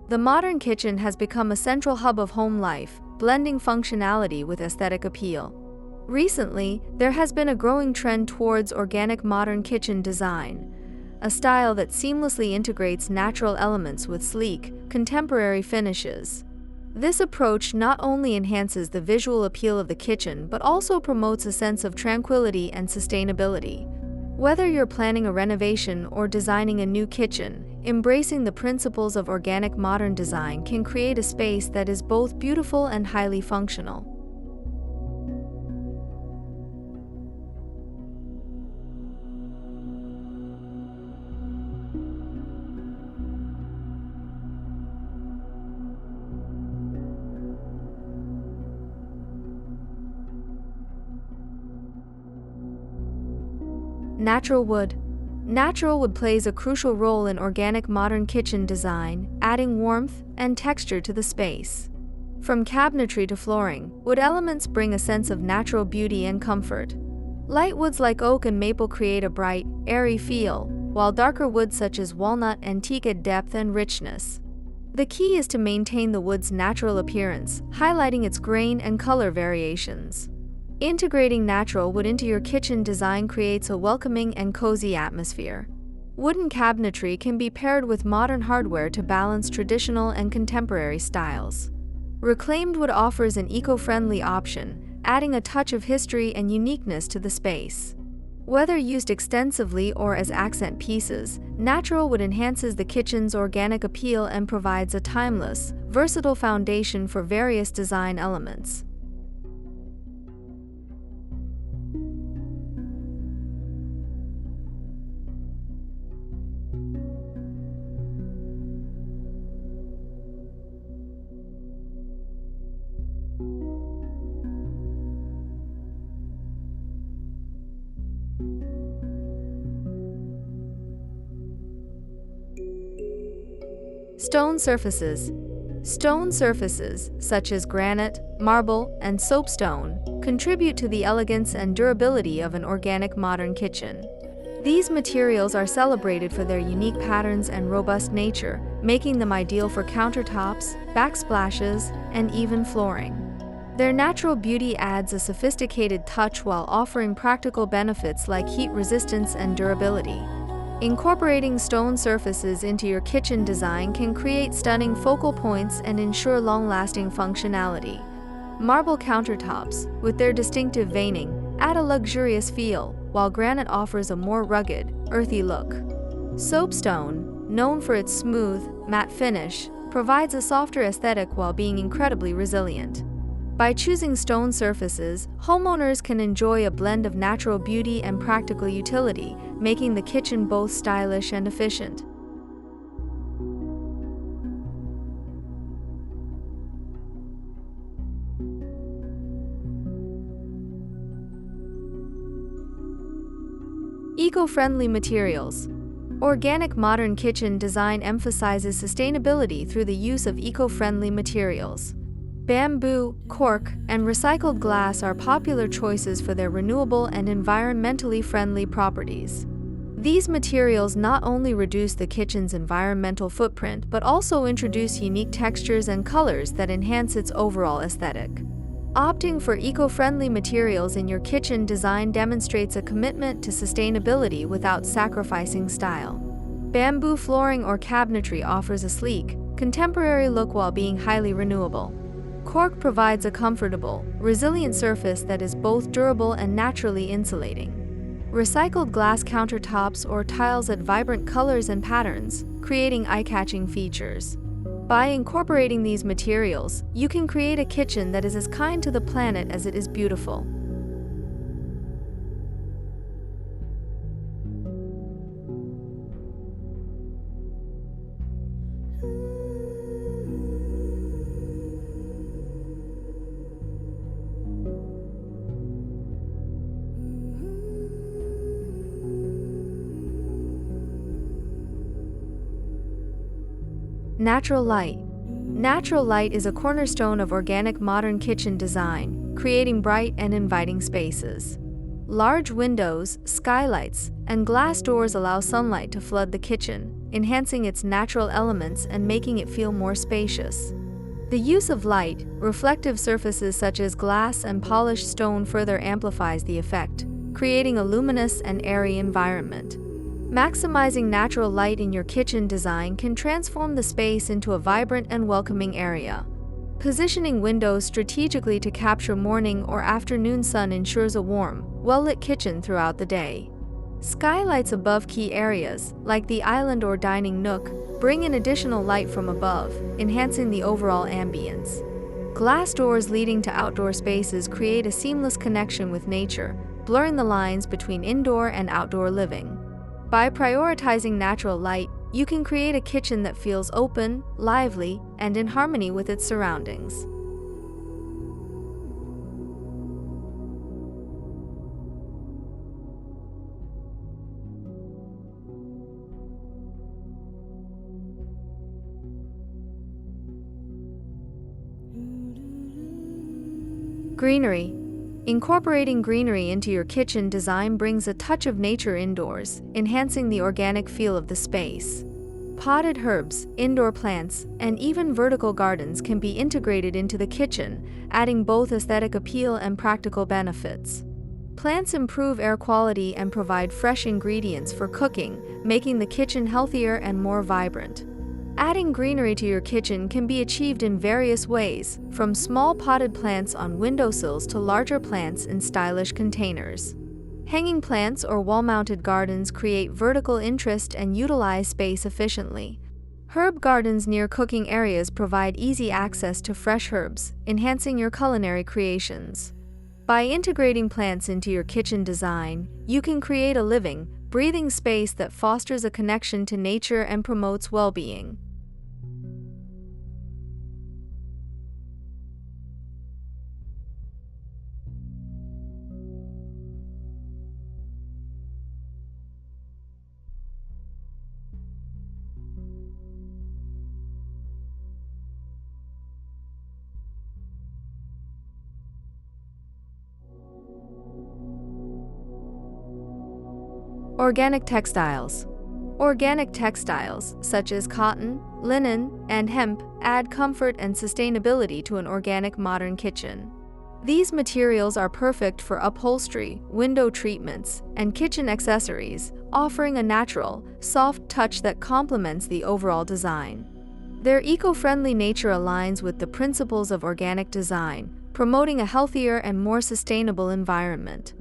The modern kitchen has become a central hub of home life, blending functionality with aesthetic appeal. Recently, there has been a growing trend towards organic modern kitchen design, a style that seamlessly integrates natural elements with sleek, contemporary finishes. This approach not only enhances the visual appeal of the kitchen but also promotes a sense of tranquility and sustainability. Whether you're planning a renovation or designing a new kitchen, embracing the principles of organic modern design can create a space that is both beautiful and highly functional. Natural wood. Natural wood plays a crucial role in organic modern kitchen design, adding warmth and texture to the space. From cabinetry to flooring, wood elements bring a sense of natural beauty and comfort. Light woods like oak and maple create a bright, airy feel, while darker woods such as walnut and teak add depth and richness. The key is to maintain the wood's natural appearance, highlighting its grain and color variations. Integrating natural wood into your kitchen design creates a welcoming and cozy atmosphere. Wooden cabinetry can be paired with modern hardware to balance traditional and contemporary styles. Reclaimed wood offers an eco-friendly option, adding a touch of history and uniqueness to the space. Whether used extensively or as accent pieces, natural wood enhances the kitchen's organic appeal and provides a timeless, versatile foundation for various design elements. Stone surfaces. Stone surfaces, such as granite, marble, and soapstone, contribute to the elegance and durability of an organic modern kitchen. These materials are celebrated for their unique patterns and robust nature, making them ideal for countertops, backsplashes, and even flooring. Their natural beauty adds a sophisticated touch while offering practical benefits like heat resistance and durability. Incorporating stone surfaces into your kitchen design can create stunning focal points and ensure long-lasting functionality. Marble countertops, with their distinctive veining, add a luxurious feel, while granite offers a more rugged, earthy look. Soapstone, known for its smooth, matte finish, provides a softer aesthetic while being incredibly resilient. By choosing stone surfaces, homeowners can enjoy a blend of natural beauty and practical utility, making the kitchen both stylish and efficient. Eco-friendly materials. Organic modern kitchen design emphasizes sustainability through the use of eco-friendly materials. Bamboo, cork, and recycled glass are popular choices for their renewable and environmentally friendly properties. These materials not only reduce the kitchen's environmental footprint but also introduce unique textures and colors that enhance its overall aesthetic. Opting for eco-friendly materials in your kitchen design demonstrates a commitment to sustainability without sacrificing style. Bamboo flooring or cabinetry offers a sleek, contemporary look while being highly renewable. Cork provides a comfortable, resilient surface that is both durable and naturally insulating. Recycled glass countertops or tiles add vibrant colors and patterns, creating eye-catching features. By incorporating these materials, you can create a kitchen that is as kind to the planet as it is beautiful. Natural light. Natural light is a cornerstone of organic modern kitchen design, creating bright and inviting spaces. Large windows, skylights, and glass doors allow sunlight to flood the kitchen, enhancing its natural elements and making it feel more spacious. The use of light, reflective surfaces such as glass and polished stone further amplifies the effect, creating a luminous and airy environment. Maximizing natural light in your kitchen design can transform the space into a vibrant and welcoming area. Positioning windows strategically to capture morning or afternoon sun ensures a warm, well-lit kitchen throughout the day. Skylights above key areas, like the island or dining nook, bring in additional light from above, enhancing the overall ambience. Glass doors leading to outdoor spaces create a seamless connection with nature, blurring the lines between indoor and outdoor living. By prioritizing natural light, you can create a kitchen that feels open, lively, and in harmony with its surroundings. Greenery. Incorporating greenery into your kitchen design brings a touch of nature indoors, enhancing the organic feel of the space. Potted herbs, indoor plants, and even vertical gardens can be integrated into the kitchen, adding both aesthetic appeal and practical benefits. Plants improve air quality and provide fresh ingredients for cooking, making the kitchen healthier and more vibrant. Adding greenery to your kitchen can be achieved in various ways, from small potted plants on windowsills to larger plants in stylish containers. Hanging plants or wall-mounted gardens create vertical interest and utilize space efficiently. Herb gardens near cooking areas provide easy access to fresh herbs, enhancing your culinary creations. By integrating plants into your kitchen design, you can create a living, breathing space that fosters a connection to nature and promotes well-being. Organic textiles. Organic textiles, such as cotton, linen, and hemp, add comfort and sustainability to an organic modern kitchen. These materials are perfect for upholstery, window treatments, and kitchen accessories, offering a natural, soft touch that complements the overall design. Their eco-friendly nature aligns with the principles of organic design, promoting a healthier and more sustainable environment.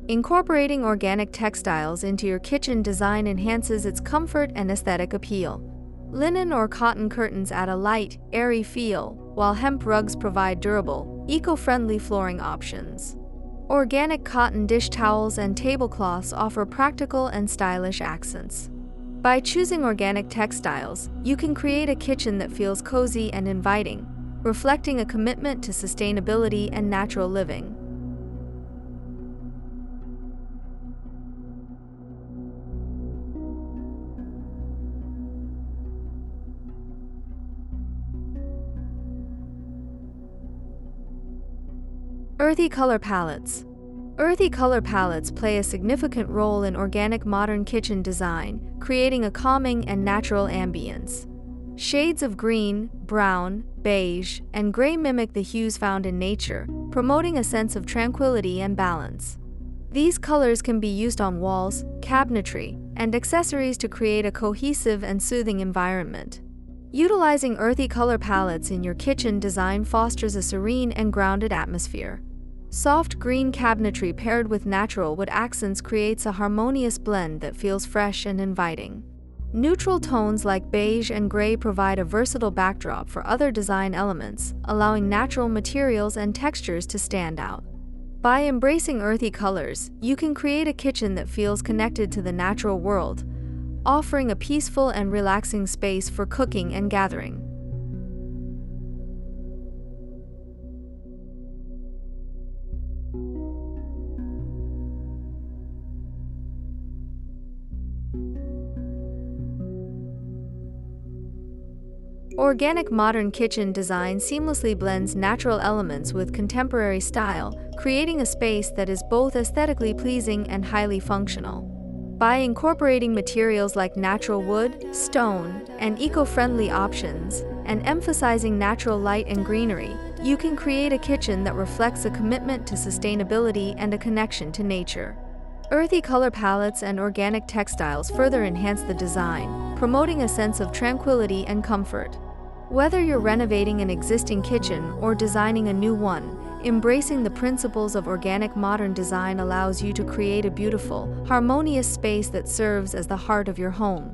Incorporating organic textiles into your kitchen design enhances its comfort and aesthetic appeal. Linen or cotton curtains add a light, airy feel, while hemp rugs provide durable, eco-friendly flooring options. Organic cotton dish towels and tablecloths offer practical and stylish accents. By choosing organic textiles, you can create a kitchen that feels cozy and inviting, reflecting a commitment to sustainability and natural living. Earthy color palettes. Earthy color palettes play a significant role in organic modern kitchen design, creating a calming and natural ambience. Shades of green, brown, beige, and gray mimic the hues found in nature, promoting a sense of tranquility and balance. These colors can be used on walls, cabinetry, and accessories to create a cohesive and soothing environment. Utilizing earthy color palettes in your kitchen design fosters a serene and grounded atmosphere. Soft green cabinetry paired with natural wood accents creates a harmonious blend that feels fresh and inviting. Neutral tones like beige and gray provide a versatile backdrop for other design elements, allowing natural materials and textures to stand out. By embracing earthy colors, you can create a kitchen that feels connected to the natural world, offering a peaceful and relaxing space for cooking and gathering. Organic modern kitchen design seamlessly blends natural elements with contemporary style, creating a space that is both aesthetically pleasing and highly functional. By incorporating materials like natural wood, stone, and eco-friendly options, and emphasizing natural light and greenery, you can create a kitchen that reflects a commitment to sustainability and a connection to nature. Earthy color palettes and organic textiles further enhance the design, promoting a sense of tranquility and comfort. Whether you're renovating an existing kitchen or designing a new one, embracing the principles of organic modern design allows you to create a beautiful, harmonious space that serves as the heart of your home.